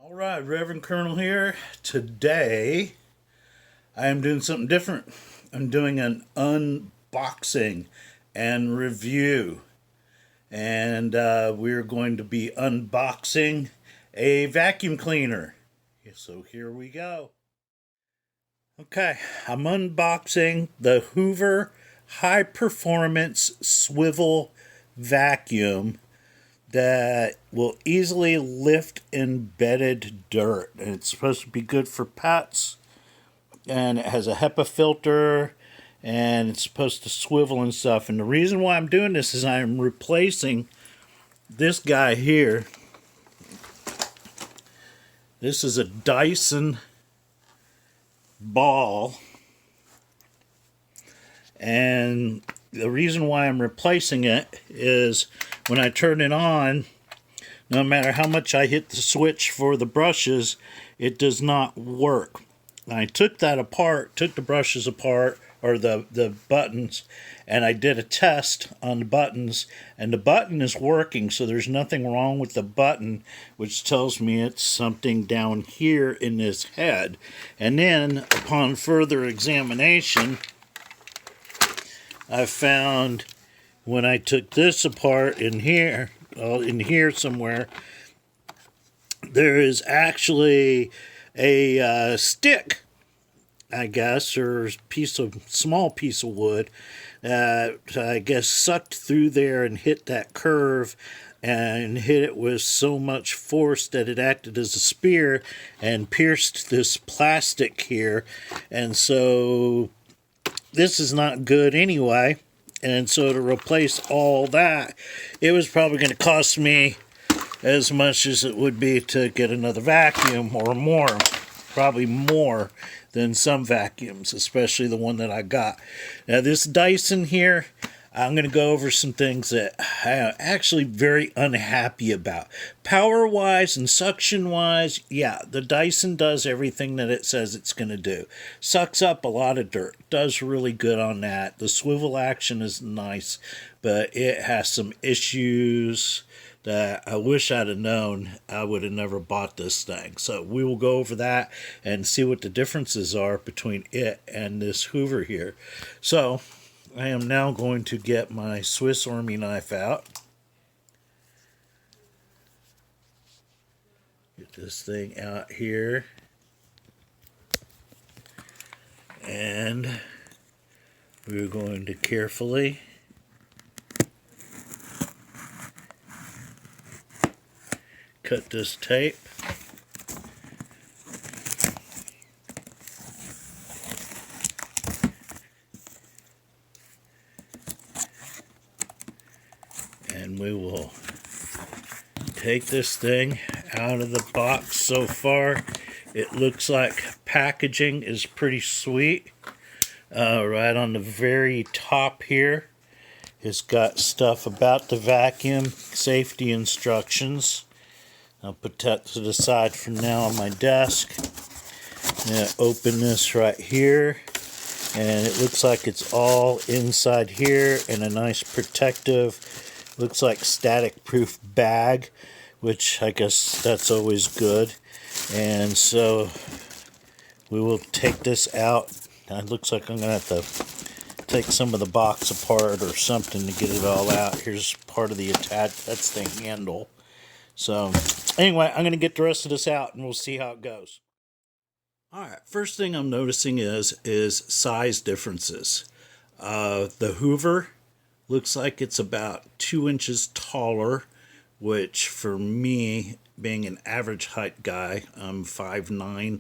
All right, Reverend Colonel here. Today, I am doing something different. I'm doing an unboxing and review. And we're going to be unboxing a vacuum cleaner. So here we go. Okay, I'm unboxing the Hoover High Performance Swivel Vacuum that will easily lift embedded dirt. And it's supposed to be good for pets. And it has a HEPA filter. And it's supposed to swivel and stuff. And the reason why I'm doing this is I'm replacing this guy here. This is a Dyson Ball. And the reason why I'm replacing it is when I turn it on, no matter how much I hit the switch for the brushes, it does not work. I took that apart, took the brushes apart, or the buttons, and I did a test on the buttons, and the button is working, so there's nothing wrong with the button, which tells me it's something down here in this head. And then, upon further examination, I found when I took this apart in here somewhere, there is actually a stick, I guess, or small piece of wood that I guess sucked through there and hit that curve and hit it with so much force that it acted as a spear and pierced this plastic here. And so this is not good anyway. And so to replace all that, it was probably going to cost me as much as it would be to get another vacuum, or more. Probably more than some vacuums, especially the one that I got. Now this Dyson here, I'm going to go over some things that I'm actually very unhappy about. Power-wise and suction-wise, yeah, the Dyson does everything that it says it's going to do. Sucks up a lot of dirt. Does really good on that. The swivel action is nice, but it has some issues that I wish I'd have known. I would have never bought this thing. So we will go over that and see what the differences are between it and this Hoover here. So I am now going to get my Swiss Army knife out. Get this thing out here. And we're going to carefully cut this tape. And we will take this thing out of the box. So far, it looks like packaging is pretty sweet. Right on the very top here, it's got stuff about the vacuum, safety instructions. I'll put that to the side for now on my desk. Open this right here, and it looks like it's all inside here in a nice protective, looks like static proof bag, which I guess that's always good. And so we will take this out. It looks like I'm going to have to take some of the box apart or something to get it all out. Here's part of the that's the handle. So anyway, I'm going to get the rest of this out and we'll see how it goes. All right, first thing I'm noticing is size differences. The Hoover looks like it's about 2 inches taller, which for me, being an average height guy, I'm 5'9",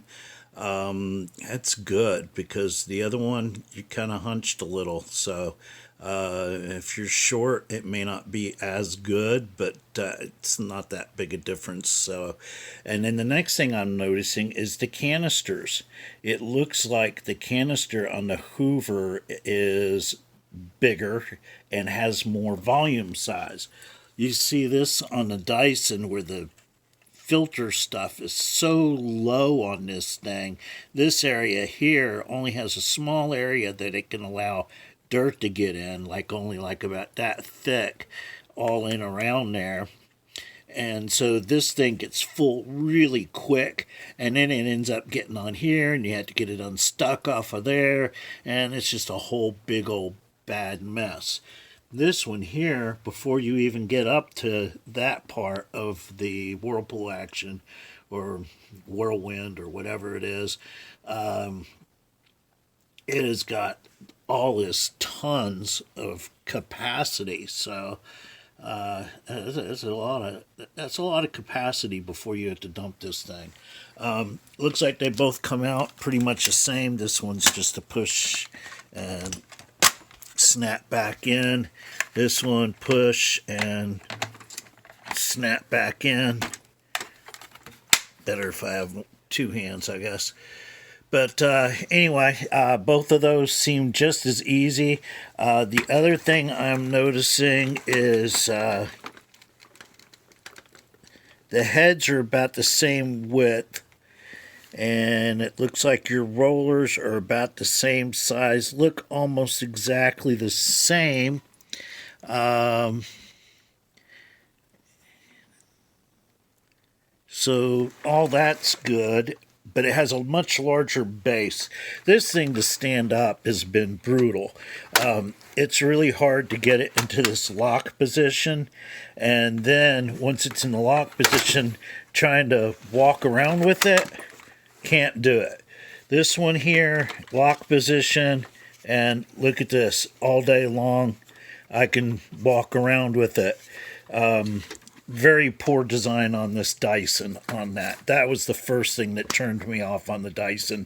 that's good, because the other one, you kind of hunched a little. So if you're short, it may not be as good, but it's not that big a difference. So, and then the next thing I'm noticing is the canisters. It looks like the canister on the Hoover is bigger and has more volume size. You see this on the Dyson, where the filter stuff is so low on this thing. This area here only has a small area that it can allow dirt to get in, only about that thick, all in around there. And so this thing gets full really quick, and then it ends up getting on here, and you have to get it unstuck off of there, and it's just a whole big old bad mess. This one here, before you even get up to that part of the whirlpool action, or whirlwind, or whatever it is, it has got all this tons of capacity. So that's a lot of capacity before you have to dump this thing. Looks like they both come out pretty much the same. This one's just a push and snap back in. This one push and snap back in. Better if I have two hands, I guess. But anyway, both of those seem just as easy. The other thing I'm noticing is the heads are about the same width, and it looks like your rollers are about the same size, look almost exactly the same. So all that's good, but it has a much larger base. This thing to stand up has been brutal. It's really hard to get it into this lock position, and then once it's in the lock position, trying to walk around with it, can't do it. This one here, lock position, and look at this, all day long I can walk around with it. Very poor design on this Dyson on that. That was the first thing that turned me off on the Dyson,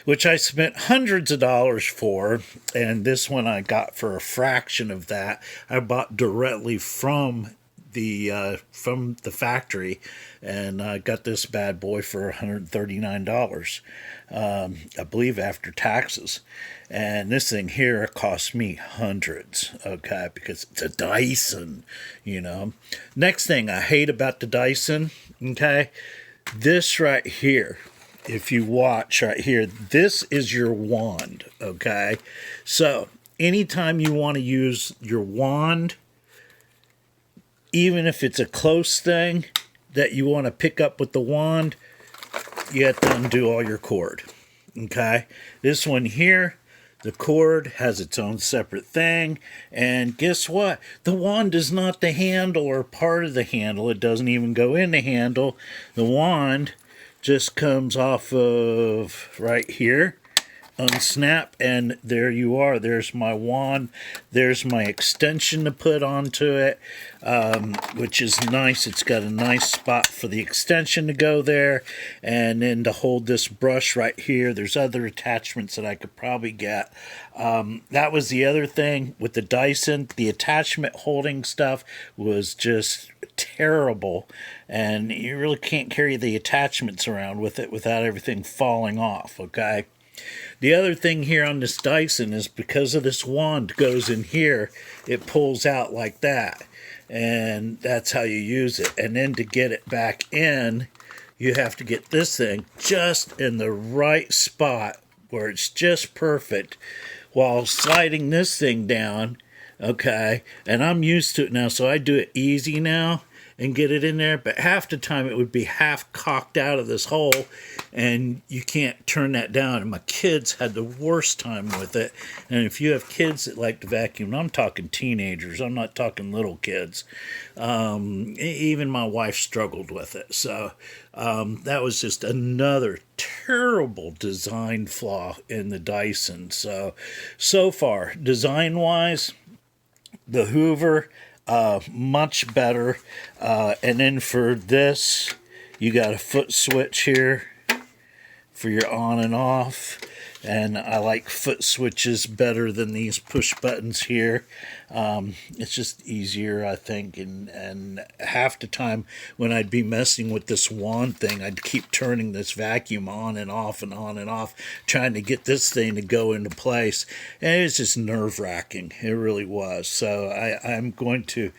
which I spent hundreds of dollars for, and this one I got for a fraction of that. I bought directly from the factory, and I got this bad boy for $139, I believe, after taxes. And this thing here cost me hundreds, okay, because it's a Dyson, you know. Next thing I hate about the Dyson, okay, this right here, if you watch right here, this is your wand, okay? So anytime you want to use your wand, even if it's a close thing that you want to pick up with the wand, you have to undo all your cord, okay? This one here, the cord has its own separate thing, and guess what? The wand is not the handle or part of the handle. It doesn't even go in the handle. The wand just comes off of right here, unsnap, and there you are. There's my wand. There's my extension to put onto it, which is nice. It's got a nice spot for the extension to go there, and then to hold this brush right here. There's other attachments that I could probably get. That was the other thing with the Dyson. The attachment holding stuff was just terrible, and you really can't carry the attachments around with it without everything falling off, okay? The other thing here on this Dyson is because of this wand goes in here, it pulls out like that, and that's how you use it. And then to get it back in, you have to get this thing just in the right spot where it's just perfect while sliding this thing down, okay? And I'm used to it now, so I do it easy now and get it in there, but half the time it would be half cocked out of this hole, and you can't turn that down. And my kids had the worst time with it. And if you have kids that like to vacuum, I'm talking teenagers, I'm not talking little kids. Even my wife struggled with it. So that was just another terrible design flaw in the Dyson. So far, design-wise, the Hoover, much better. And then for this, you got a foot switch here for your on and off, and I like foot switches better than these push buttons here. It's just easier, I think, and half the time when I'd be messing with this wand thing, I'd keep turning this vacuum on and off and on and off, trying to get this thing to go into place, and it was just nerve-wracking. It really was. So I'm going to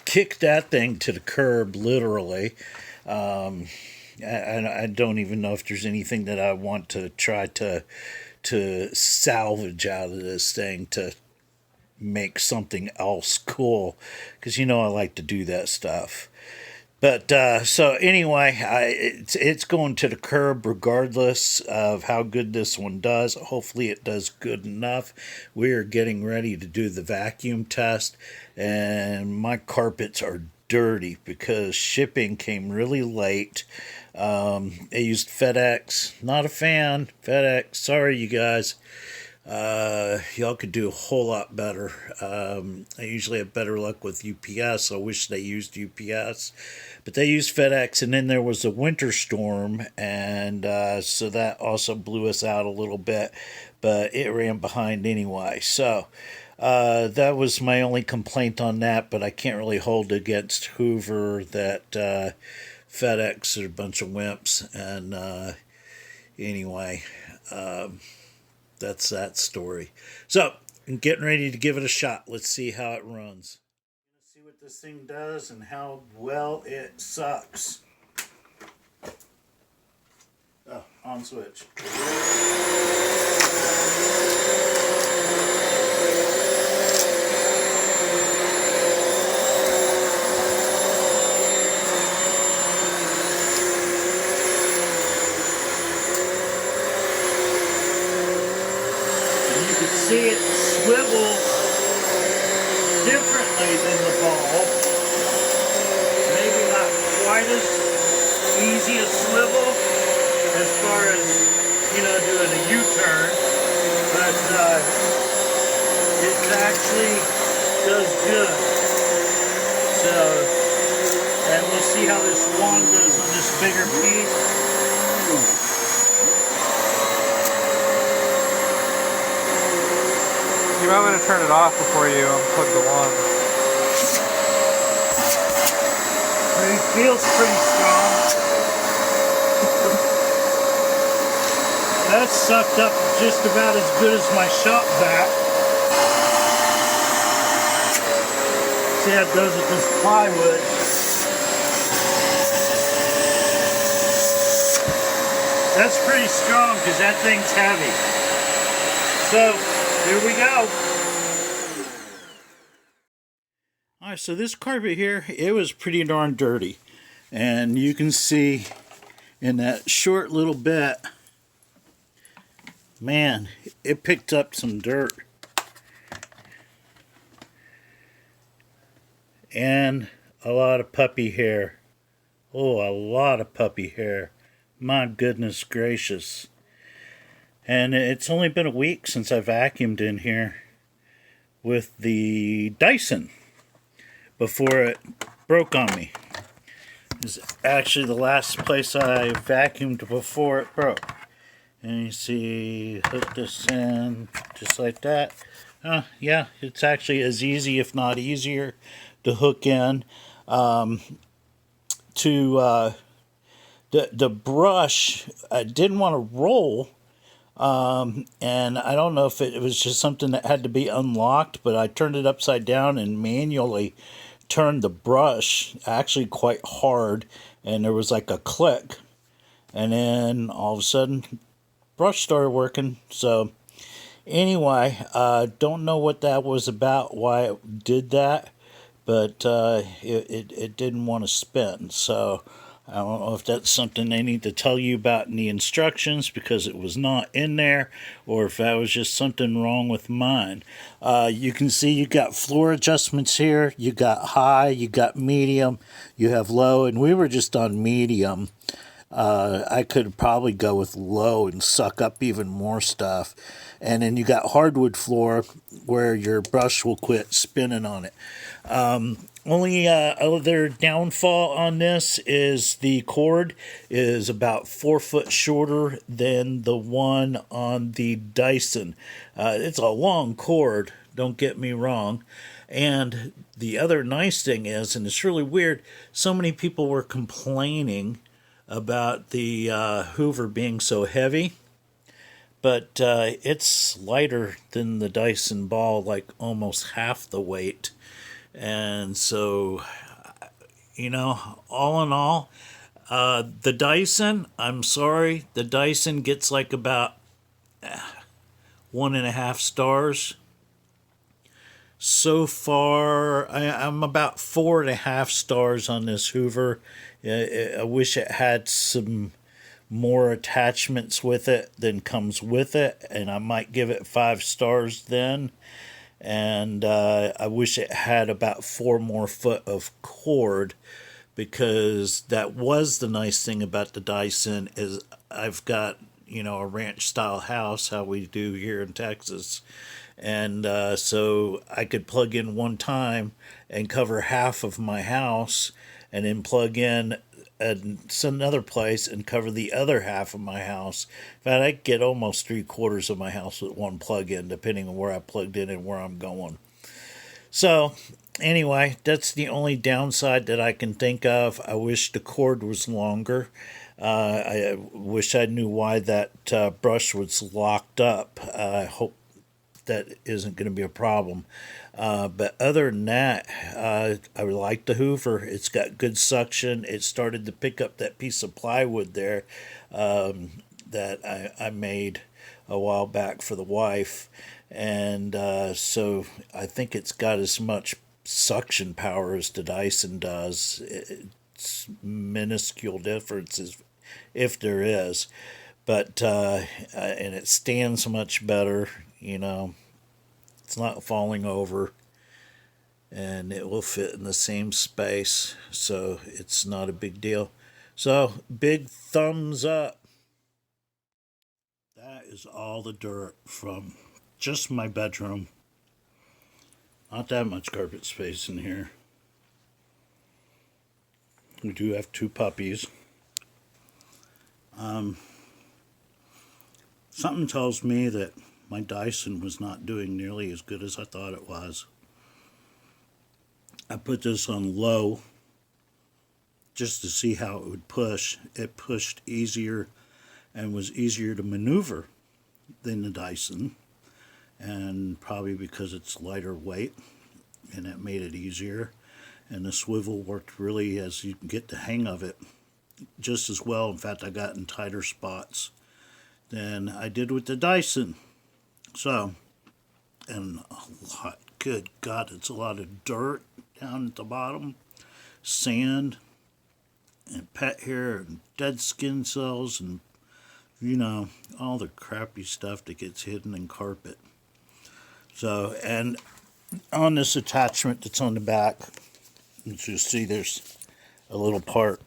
kick that thing to the curb, literally. I don't even know if there's anything that I want to try to salvage out of this thing to make something else cool, because you know I like to do that stuff. But so anyway, it's going to the curb regardless of how good this one does. Hopefully, it does good enough. We are getting ready to do the vacuum test, and my carpets are dirty because shipping came really late. I used FedEx. Not a fan. FedEx. Sorry, you guys. Y'all could do a whole lot better. I usually have better luck with UPS. I wish they used UPS, but they used FedEx, and then there was a winter storm, and so that also blew us out a little bit, but it ran behind anyway. So that was my only complaint on that, but I can't really hold against Hoover that FedEx are a bunch of wimps, and anyway. That's that story. So, I'm getting ready to give it a shot. Let's see how it runs. Let's see what this thing does and how well it sucks. Oh, on switch. See it swivel differently than the ball. Maybe not quite as easy a swivel as far as, doing a U-turn, but it actually does good. So, and we'll see how this wand does on this bigger piece. You might want to turn it off before you unplug the wand. It feels pretty strong. That's sucked up just about as good as my shop vac. See how it goes with this plywood. That's pretty strong because that thing's heavy. So, here we go. Alright, so this carpet here, it was pretty darn dirty. And you can see in that short little bit, man, it picked up some dirt. And a lot of puppy hair. Oh, a lot of puppy hair. My goodness gracious. And it's only been a week since I vacuumed in here with the Dyson before it broke on me. It's actually the last place I vacuumed before it broke. And you see, hook this in just like that. Yeah, it's actually as easy, if not easier, to hook in. The brush, I didn't want to roll. And I don't know if it was just something that had to be unlocked, but I turned it upside down and manually turned the brush actually quite hard, and there was like a click, and then all of a sudden brush started working. So anyway, don't know what that was about, why it did that, but it didn't want to spin. So I don't know if that's something they need to tell you about in the instructions because it was not in there, or if that was just something wrong with mine. You can see you got floor adjustments here. You got high, you got medium, you have low, and we were just on medium. I could probably go with low and suck up even more stuff. And then you got hardwood floor where your brush will quit spinning on it. Only other downfall on this is the cord is about 4 foot shorter than the one on the Dyson. It's a long cord, don't get me wrong. And the other nice thing is, and it's really weird, so many people were complaining about the Hoover being so heavy, but it's lighter than the Dyson Ball, like almost half the weight. And so, all in all, the Dyson, I'm sorry, the Dyson gets like about 1.5 stars. So far, I'm about 4.5 stars on this Hoover. I wish it had some more attachments with it than comes with it, and I might give it 5 stars then. And I wish it had about 4 more foot of cord, because that was the nice thing about the Dyson is I've got a ranch style house, how we do here in Texas, and so I could plug in one time and cover half of my house, and then plug in another place and cover the other half of my house. In fact, I get almost 3/4 of my house with one plug in, depending on where I plugged in and where I'm going. So, anyway, that's the only downside that I can think of. I wish the cord was longer. I wish I knew why that brush was locked up. I hope that isn't going to be a problem. But other than that, I like the Hoover. It's got good suction. It started to pick up that piece of plywood there that I made a while back for the wife. And so I think it's got as much suction power as the Dyson does. It's minuscule differences, if there is. But, and it stands much better, It's not falling over, and it will fit in the same space, so it's not a big deal. So, big thumbs up. That is all the dirt from just my bedroom. Not that much carpet space in here. We do have 2 puppies. Something tells me that my Dyson was not doing nearly as good as I thought it was. I put this on low just to see how it would push. It pushed easier and was easier to maneuver than the Dyson, and probably because it's lighter weight, and it made it easier. And the swivel worked really, as you can get the hang of it, just as well. In fact, I got in tighter spots than I did with the Dyson. So, and a lot, good God, it's a lot of dirt down at the bottom, sand, and pet hair, and dead skin cells, and all the crappy stuff that gets hidden in carpet. So, and on this attachment that's on the back, as you see, there's a little part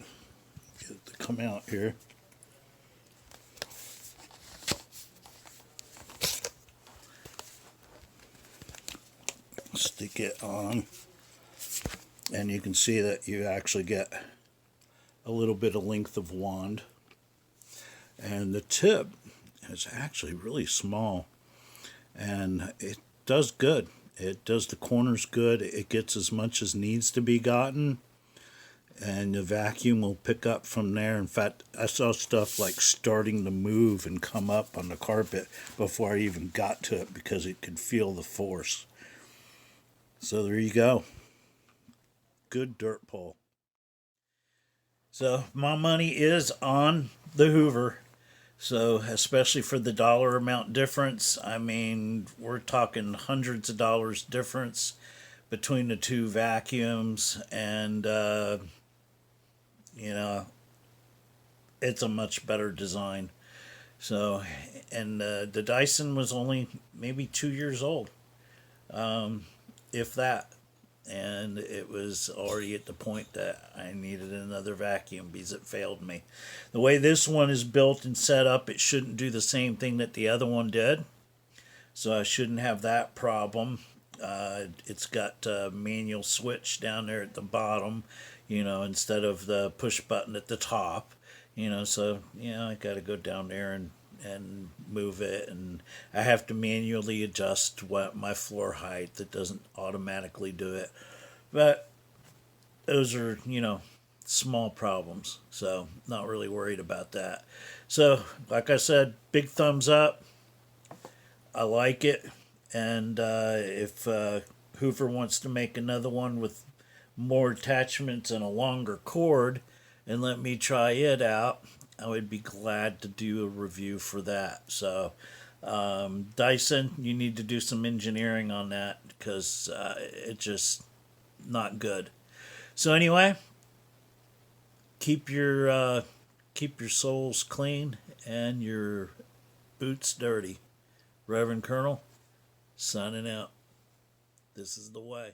to come out here. Stick it on, and you can see that you actually get a little bit of length of wand, and the tip is actually really small, and it does good. It does the corners good. It gets as much as needs to be gotten, and the vacuum will pick up from there. In fact, I saw stuff like starting to move and come up on the carpet before I even got to it, because it could feel the force. So there you go. Good dirt pull. So my money is on the Hoover. So, especially for the dollar amount difference, I mean, we're talking hundreds of dollars difference between the 2 vacuums, and, it's a much better design. So, and the Dyson was only maybe 2 years old, if that. And it was already at the point that I needed another vacuum because it failed me. The way this one is built and set up, it shouldn't do the same thing that the other one did. So I shouldn't have that problem. It's got a manual switch down there at the bottom, instead of the push button at the top. So, I got to go down there and move it, and I have to manually adjust what my floor height. That doesn't automatically do it, but those are small problems, so not really worried about that. So like I said, big thumbs up. I like it, and if Hoover wants to make another one with more attachments and a longer cord and let me try it out, I would be glad to do a review for that. So Dyson, you need to do some engineering on that because it's just not good. So anyway, keep your soles clean and your boots dirty. Reverend Colonel, signing out. This is the way.